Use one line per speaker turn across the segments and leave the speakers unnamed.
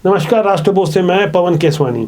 नमस्कार, राष्ट्रबोध से मैं पवन केसवानी।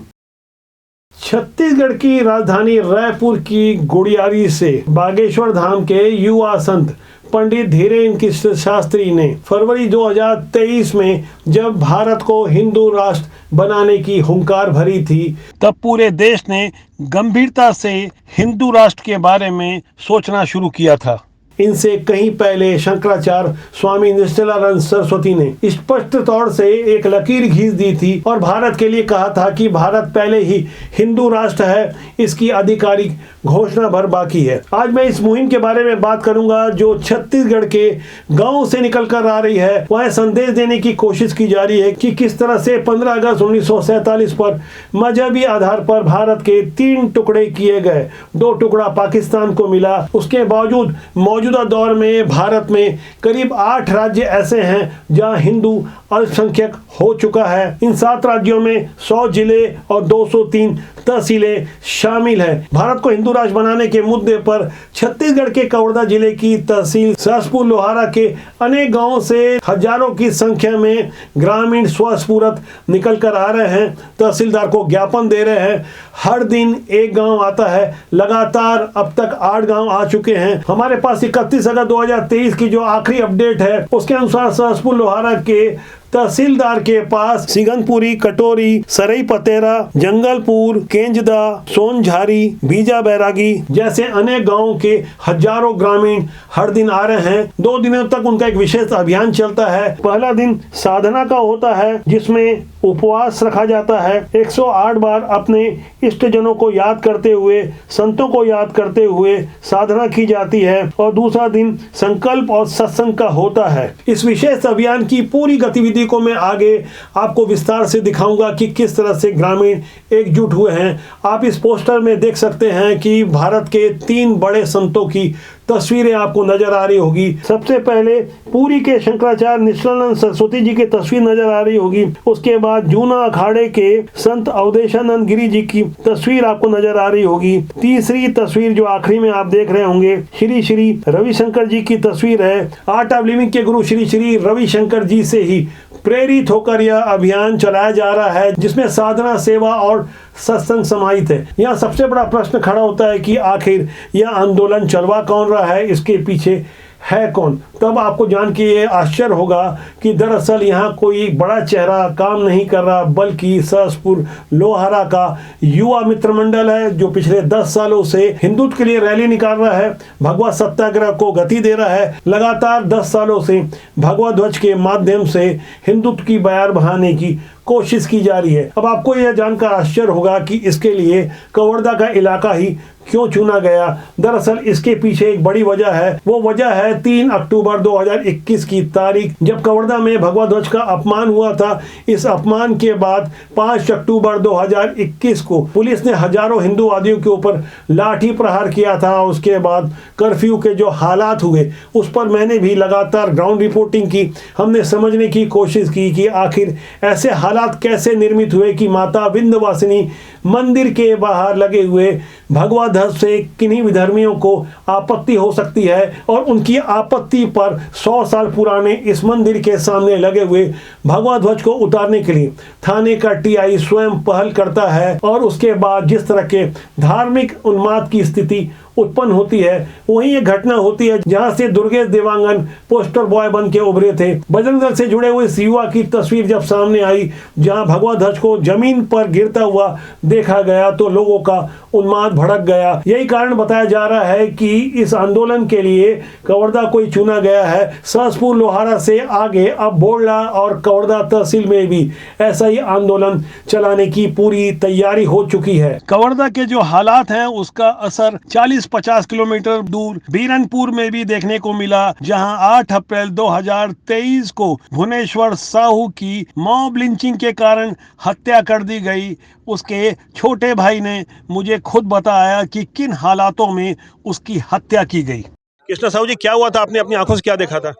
छत्तीसगढ़ की राजधानी रायपुर की गुड़ियारी से बागेश्वर धाम के युवा संत पंडित धीरेन्द्र कृष्ण शास्त्री ने फरवरी 2023 में जब भारत को हिंदू राष्ट्र बनाने की हुंकार भरी थी, तब पूरे देश ने गंभीरता से हिंदू राष्ट्र के बारे में सोचना शुरू किया था। इनसे कहीं पहले शंकराचार्य स्वामी निश्चलानंद सरस्वती ने स्पष्ट तौर से एक लकीर खींच दी थी और भारत के लिए कहा था कि भारत पहले ही हिंदू राष्ट्र है, इसकी आधिकारिक घोषणा भर बाकी है। आज मैं इस मुहिम के बारे में बात करूंगा जो छत्तीसगढ़ के गांव से निकल कर आ रही है। वह संदेश देने की कोशिश की जा रही है कि किस तरह से 15 अगस्त 1947 पर मजहबी आधार पर भारत के 3 टुकड़े किए गए। 2 टुकड़ा पाकिस्तान को मिला। उसके बावजूद मौजूदा दौर में भारत में करीब 8 राज्य ऐसे हैं जहां हिंदू अल्पसंख्यक हो चुका है। इन 7 राज्यों में 100 जिले और 203 तहसीलें शामिल हैं। भारत को हिंदू राष्ट्र बनाने के मुद्दे पर छत्तीसगढ़ के कवर्धा जिले की तहसील सहसपुर लोहारा के अनेक गांवों से हजारों की संख्या में ग्रामीण स्वस्फूर्त निकल कर आ रहे हैं, तहसीलदार को ज्ञापन दे रहे हैं। हर दिन एक गांव आता है। लगातार अब तक 8 गांव आ चुके हैं। हमारे पास 31 अगस्त 2023 की जो आखिरी अपडेट है उसके अनुसार सहसपुर लोहारा के तहसीलदार के पास सिगनपुरी, कटोरी, सरई पतेरा, जंगलपुर, केंजदा, सोनझारी, बीजा बैरागी जैसे अनेक गांवों के हजारों ग्रामीण हर दिन आ रहे हैं। 2 दिनों तक उनका एक विशेष अभियान चलता है। पहला दिन साधना का होता है जिसमें उपवास रखा जाता है। 108 बार अपने इष्टजनों को याद करते हुए, संतों को याद करते हुए साधना की जाती है और दूसरा दिन संकल्प और सत्संग का होता है। इस विशेष अभियान की पूरी गतिविधि को मैं आगे आपको विस्तार से दिखाऊंगा कि किस तरह से ग्रामीण एकजुट हुए हैं। आप इस पोस्टर में देख सकते हैं कि भारत के 3 बड़े संतों की तस्वीरें आपको नजर आ रही होगी। सबसे पहले पुरी के शंकराचार्य निश्चलानंद सरस्वती जी की तस्वीर नजर आ रही होगी। उसके बाद जूना अखाड़े के संत अवधेशानंद गिरी जी की तस्वीर आपको नजर आ रही होगी। तीसरी तस्वीर जो आखिरी में आप देख रहे होंगे श्री श्री रविशंकर जी की तस्वीर है। आर्ट ऑफ लिविंग के गुरु श्री श्री रविशंकर जी से ही प्रेरित होकर यह अभियान चलाया जा रहा है जिसमें साधना, सेवा और सत्संग समाहित है। यहाँ सबसे बड़ा प्रश्न खड़ा होता है कि आखिर यह आंदोलन चलवा कौन रहा है, इसके पीछे है कौन। तब आपको जान के ये आश्चर्य होगा कि दरअसल यहाँ कोई बड़ा चेहरा काम नहीं कर रहा, बल्कि सहसपुर लोहारा का युवा मित्र मंडल है जो पिछले 10 सालों से हिंदुत्व के लिए रैली निकाल रहा है, भगवा सत्याग्रह को गति दे रहा है। लगातार 10 सालों से भगवा ध्वज के माध्यम से हिंदुत्व की बयार बहाने की कोशिश की जा रही है। अब आपको यह जानकर आश्चर्य होगा कि इसके लिए कवर्धा का इलाका ही क्यों चुना गया। दरअसल इसके पीछे एक बड़ी वजह है। वो वजह है 3 अक्टूबर 2021 की तारीख, जब कवर्धा में भगवा ध्वज का अपमान हुआ था। इस अपमान के बाद 5 अक्टूबर 2021 को पुलिस ने हजारों हिंदूवादियों के ऊपर लाठी प्रहार किया था। उसके बाद कर्फ्यू के जो हालात हुए उस पर मैंने भी लगातार ग्राउंड रिपोर्टिंग की। हमने समझने की कोशिश की कि आखिर ऐसे हालात कैसे निर्मित हुए कि माता विंध्यवासिनी मंदिर के बाहर लगे हुए भगवा ध्वज से किन्हीं विधर्मियों को आपत्ति हो सकती है और उनकी आपत्ति पर 100 साल पुराने इस मंदिर के सामने लगे हुए भगवा ध्वज को उतारने के लिए थाने का टीआई स्वयं पहल करता है। और उसके बाद जिस तरह के धार्मिक उन्माद की स्थिति उत्पन्न होती है, वहीं एक घटना होती है जहां से दुर्गेश देवांगन पोस्टर बॉय बन के उभरे थे। बजरंग दल से जुड़े हुए इस युवा की तस्वीर जब सामने आई जहां भगवा ध्वज को जमीन पर गिरता हुआ देखा गया तो लोगों का उन्माद भड़क गया। यही कारण बताया जा रहा है कि इस आंदोलन के लिए कवर्धा को ही चुना गया है। सहसपुर लोहारा से आगे अब बोड़ला और कवर्धा तहसील में भी ऐसा ही आंदोलन चलाने की पूरी तैयारी हो चुकी है। कवर्धा के जो हालात हैं उसका असर 40-50 किलोमीटर दूर बीरनपुर में भी देखने को मिला, जहां 8 अप्रैल 2023 को भुवनेश्वर साहू की मॉब लिंचिंग के कारण हत्या कर दी गई। उसके छोटे भाई ने मुझे खुद बताया कि किन हालातों में उसकी हत्या की गई। कृष्णा साहू जी, क्या हुआ था? आपने अपनी आंखों से क्या देखा था?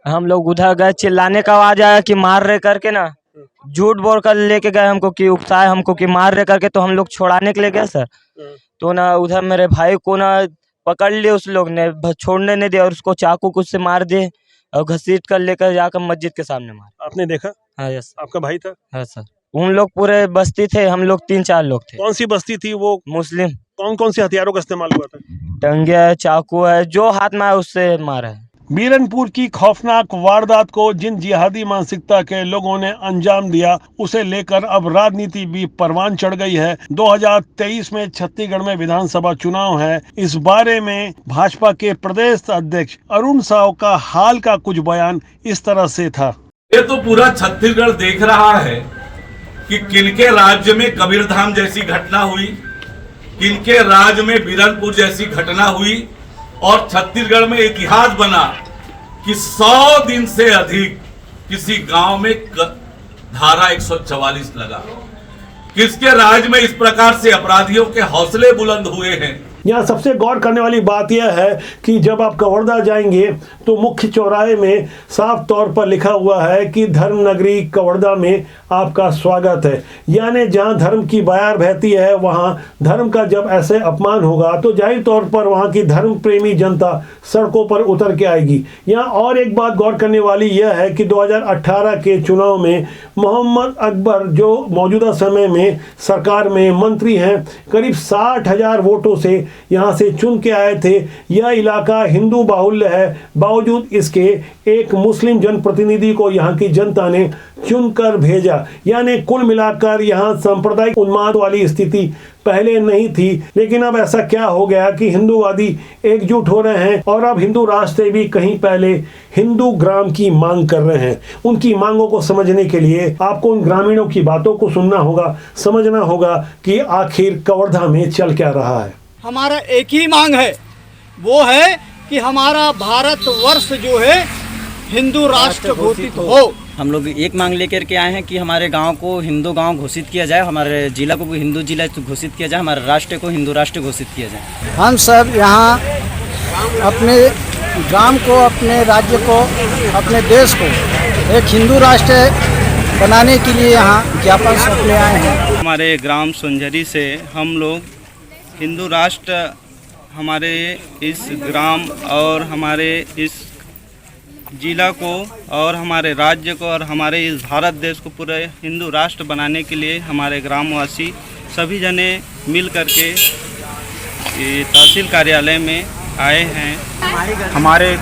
हम लोग उधर गए, चिल्लाने का आवाज आया कि मार रहे करके ना, झूठ बोल कर लेके गए हमको कि उकसाए हमको कि मार रहे करके, तो हम लोग छोड़ाने के लिए गए सर। तो ना उधर मेरे भाई को ना पकड़ लिए उस लोग ने, छोड़ने नहीं दिया और उसको चाकू कुछ से मार दिए। और घसीट कर लेकर जाकर मस्जिद के सामने मारा।
आपने देखा?
हाँ यस
आपका भाई था?
हाँ सर। उन लोग पूरे बस्ती थे, हम लोग 3-4 लोग थे।
कौन सी बस्ती थी वो?
मुस्लिम।
कौन कौन से हथियारों का इस्तेमाल हुआ था?
टंगे है, चाकू है, जो हाथ में आया उससे मारा है।
बीरनपुर की खौफनाक वारदात को जिन जिहादी मानसिकता के लोगों ने अंजाम दिया, उसे लेकर अब राजनीति भी परवान चढ़ गई है। 2023 में छत्तीसगढ़ में विधानसभा चुनाव है। इस बारे में भाजपा के प्रदेश अध्यक्ष अरुण साव का हाल का कुछ बयान इस तरह से था।
ये तो पूरा छत्तीसगढ़ देख रहा है कि किनके राज्य में कबीरधाम जैसी घटना हुई, किनके राज्य में बीरनपुर जैसी घटना हुई, और छत्तीसगढ़ में इतिहास बना कि 100 दिन से अधिक किसी गांव में धारा 144 लगा। किसके राज्य में इस प्रकार से अपराधियों के हौसले बुलंद हुए हैं।
यहाँ सबसे गौर करने वाली बात यह है कि जब आप कवर्धा जाएंगे तो मुख्य चौराहे में साफ तौर पर लिखा हुआ है कि धर्म नगरी कवर्धा में आपका स्वागत है। यानी जहाँ धर्म की बयार बहती है, वहाँ धर्म का जब ऐसे अपमान होगा तो जाहिर तौर पर वहाँ की धर्म प्रेमी जनता सड़कों पर उतर के आएगी। यहाँ और एक बात गौर करने वाली यह है कि 2018 के चुनाव में मोहम्मद अकबर, जो मौजूदा समय में सरकार में मंत्री हैं, करीब 60,000 वोटों से यहाँ से चुन के आए थे। यह इलाका हिंदू बाहुल्य है, बावजूद इसके एक मुस्लिम जनप्रतिनिधि को यहाँ की जनता ने चुनकर भेजा। यानी कुल मिलाकर यहाँ सांप्रदायिक उन्माद वाली स्थिति पहले नहीं थी, लेकिन अब ऐसा क्या हो गया कि हिंदूवादी एकजुट हो रहे हैं और अब हिंदू राष्ट्र भी कहीं पहले हिंदू ग्राम की मांग कर रहे हैं। उनकी मांगों को समझने के लिए आपको उन ग्रामीणों की बातों को सुनना होगा, समझना होगा कि आखिर कवर्धा में चल क्या रहा है।
हमारा एक ही मांग है, वो है कि हमारा भारतवर्ष जो है हिंदू राष्ट्र घोषित हो।
हम लोग एक मांग लेकर के आए हैं कि हमारे गांव को हिंदू गांव घोषित किया जाए, हमारे जिला को भी हिंदू जिला घोषित किया जाए, हमारे राष्ट्र को हिंदू राष्ट्र घोषित किया जाए।
हम सब यहाँ अपने ग्राम को, अपने राज्य को, अपने देश को एक हिंदू राष्ट्र बनाने के लिए यहाँ ज्ञापन सौंपने आए हैं।
हमारे ग्राम सुंझरी से हम लोग हिंदू राष्ट्र हमारे इस ग्राम और हमारे इस जिला को और हमारे राज्य को और हमारे इस भारत देश को पूरे हिंदू राष्ट्र बनाने के लिए हमारे ग्रामवासी सभी जने मिल करके तहसील कार्यालय में आए हैं।
हमारे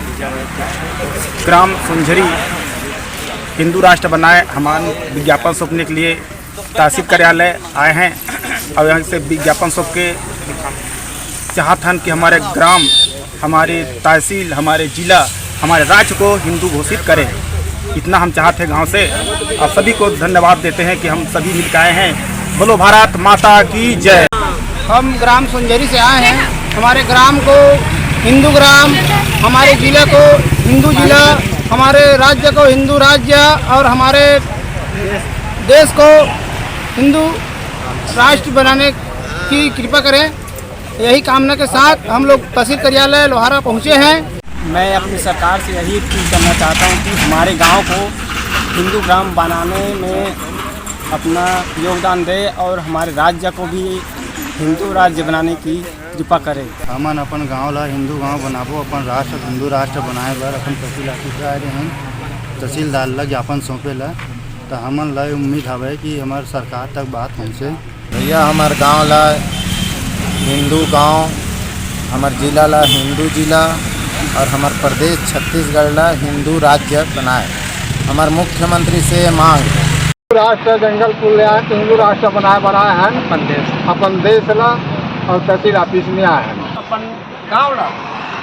ग्राम सुंझरी हिंदू राष्ट्र बनाए हमारे विज्ञापन सौंपने के लिए तहसील कार्यालय आए हैं और यहाँ से विज्ञापन सौंप के चाहत हैं कि हमारे ग्राम, हमारी तहसील, हमारे जिला, हमारे राज्य को हिंदू घोषित करें। इतना हम चाहते हैं गांव से। आप सभी को धन्यवाद देते हैं कि हम सभी मिलकर आए हैं। बोलो भारत माता की जय।
हम ग्राम सुंझरी से आए हैं। हमारे ग्राम को हिंदू ग्राम, हमारे जिले को हिंदू जिला, हमारे राज्य को हिंदू राज्य और हमारे देश को हिंदू राष्ट्र बनाने की कृपा करें। यही कामना के साथ हम लोग तहसील कार्यालय लोहारा पहुँचे हैं।
मैं अपनी सरकार से यही अपील करना चाहता हूँ कि हमारे गांव को हिंदू ग्राम बनाने में अपना योगदान दे और हमारे राज्य को भी हिंदू राज्य बनाने की कृपा करे।
हमन अपन गांव ला हिंदू गांव बनाबो, अपन राष्ट्र हिंदू राष्ट्र बनाए बर अपन तहसील ऑफिस आए हैं, तहसीलदार ला ज्ञापन सौंपे ला। तो हमन ला उम्मीद हवे कि हमारे सरकार तक बात पहुँचे।
भैया हमारे गांव ला हिंदू गांव, हमारे जिला ला हिंदू जिला और हमारे प्रदेश छत्तीसगढ़ ला हिंदू राज्य बनाए। हमारे मुख्यमंत्री से मांग है
राष्ट्र जंगल कल्याण हिंदू राष्ट्र बनाए हैं अपन देश ला और तहसील ऑफिस में आए हैं।
अपन गाँव ला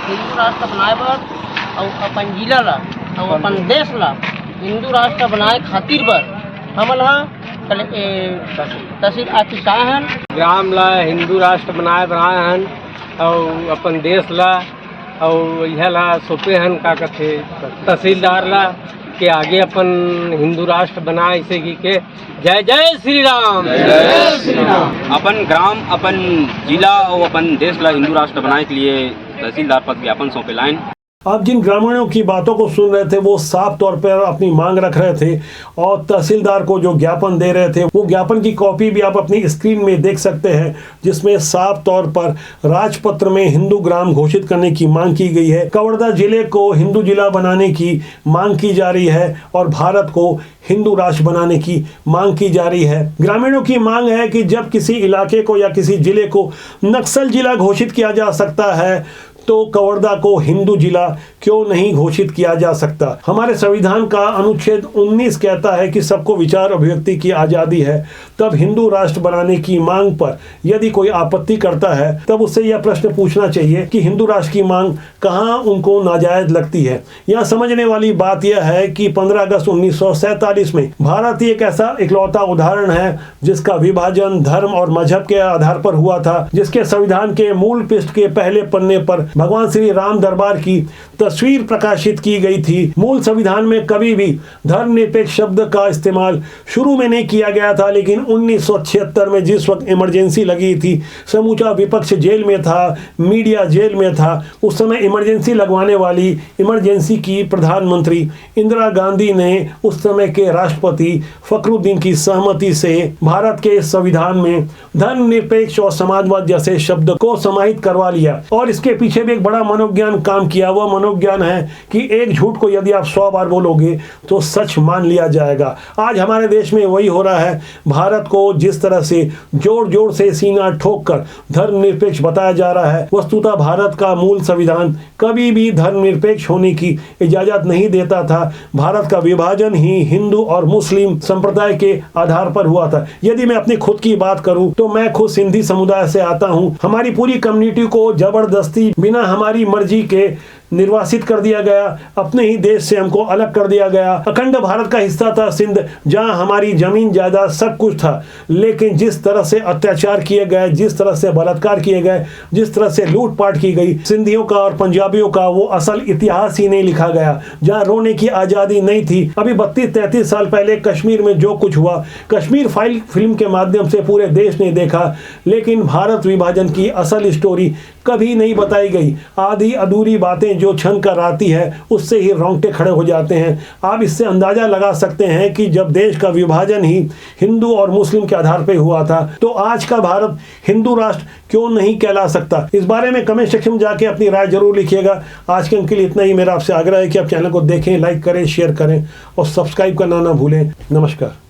हिंदू राष्ट्र बनाए बर और अपन जिला ला और अपन देश ला हिंदू राष्ट्र बनाए खातिर बर हमन तहसील ऑफिस आए हैं।
ग्राम ला हिंदू राष्ट्र बनाए हैं और अपन देश ला और यह ला सौंपे हैं का कहते तहसीलदार ला के आगे अपन हिंदू राष्ट्र बनाए इसे की के जय जय श्री राम।
जय श्री राम। अपन ग्राम, अपन जिला और अपन देश ला हिंदू राष्ट्र बनाने के लिए तहसीलदार पर ज्ञापन सौंपे लाइन।
आप जिन ग्रामीणों की बातों को सुन रहे थे वो साफ तौर पर अपनी मांग रख रहे थे और तहसीलदार को जो ज्ञापन दे रहे थे वो ज्ञापन की कॉपी भी आप अपनी स्क्रीन में देख सकते हैं, जिसमें साफ तौर पर राजपत्र में हिंदू ग्राम घोषित करने की मांग की गई है। कवर्धा जिले को हिंदू जिला बनाने की मांग की जा रही है और भारत को हिंदू राष्ट्र बनाने की मांग की जा रही है। ग्रामीणों की मांग है कि जब किसी इलाके को या किसी जिले को नक्सल जिला घोषित किया जा सकता है तो कवर्धा को हिंदू जिला क्यों नहीं घोषित किया जा सकता। हमारे संविधान का अनुच्छेद 19 कहता है कि सबको विचार अभिव्यक्ति की आज़ादी है। तब हिंदू राष्ट्र बनाने की मांग पर यदि कोई आपत्ति करता है तब उससे यह प्रश्न पूछना चाहिए कि हिंदू राष्ट्र की मांग कहाँ उनको नाजायज लगती है। यह समझने वाली बात यह है कि 15 अगस्त 1947 में भारत एक ऐसा इकलौता उदाहरण है जिसका विभाजन धर्म और मजहब के आधार पर हुआ था, जिसके संविधान के मूल पृष्ठ के पहले पन्ने पर भगवान श्री राम दरबार की तस्वीर प्रकाशित की गई थी। मूल संविधान में कभी भी धर्मनिरपेक्ष शब्द का इस्तेमाल शुरू में नहीं किया गया था, लेकिन 1976 में जिस वक्त इमरजेंसी लगी थी, समूचा विपक्ष जेल में था, मीडिया जेल में था, उस समय इमरजेंसी लगवाने वाली इमरजेंसी की प्रधानमंत्री इंदिरा गांधी ने उस समय के राष्ट्रपति फखरुद्दीन की सहमति से भारत के संविधान में धर्मनिरपेक्ष और समाजवाद जैसे शब्द को समाहित करवा लिया। और इसके पीछे भी एक बड़ा मनोविज्ञान काम किया। वह मनोविज्ञान है कि एक झूठ को यदि आप 100 बार बोलोगे तो सच मान लिया जाएगा। आज हमारे देश में वही हो रहा है। भारत को जिस तरह से जोर जोर से सीना ठोक कर धर्मनिरपेक्ष बताया जा रहा है, वस्तुतः भारत का मूल संविधान कभी भी धर्मनिरपेक्ष होने की इजाजत नहीं देता था। भारत का विभाजन ही हिंदू और मुस्लिम संप्रदाय के आधार पर हुआ था। यदि मैं अपनी खुद की बात करूं तो मैं खुद सिंधी समुदाय से आता हूं। हमारी पूरी कम्युनिटी को जबरदस्ती बिना हमारी मर्जी के निर्वासित कर दिया गया, अपने ही देश से हमको अलग कर दिया गया। अखंड भारत का हिस्सा था सिंध, जहां हमारी जमीन जायदाद सब कुछ था, लेकिन जिस तरह से अत्याचार किए गए, जिस तरह से बलात्कार किए गए, जिस तरह से लूटपाट की गई, सिंधियों का और पंजाबियों का वो असल इतिहास ही नहीं लिखा गया। जहां रोने की आज़ादी नहीं थी। अभी 32-33 साल पहले कश्मीर में जो कुछ हुआ, कश्मीर फाइल फिल्म के माध्यम से पूरे देश ने देखा, लेकिन भारत विभाजन की असल स्टोरी कभी नहीं बताई गई। आधी अधूरी बातें जो छन कर आती है उससे ही रोंगटे खड़े हो जाते हैं। आप इससे अंदाजा लगा सकते हैं कि जब देश का विभाजन ही हिंदू और मुस्लिम के आधार पर हुआ था तो आज का भारत हिंदू राष्ट्र क्यों नहीं कहला सकता। इस बारे में कमेंट सेक्शन में जाके अपनी राय जरूर लिखिएगा। आज के अंक के लिए इतना ही। मेरा आपसे आग्रह है कि आप चैनल को देखें, लाइक करें, शेयर करें और सब्सक्राइब करना ना भूलें। नमस्कार।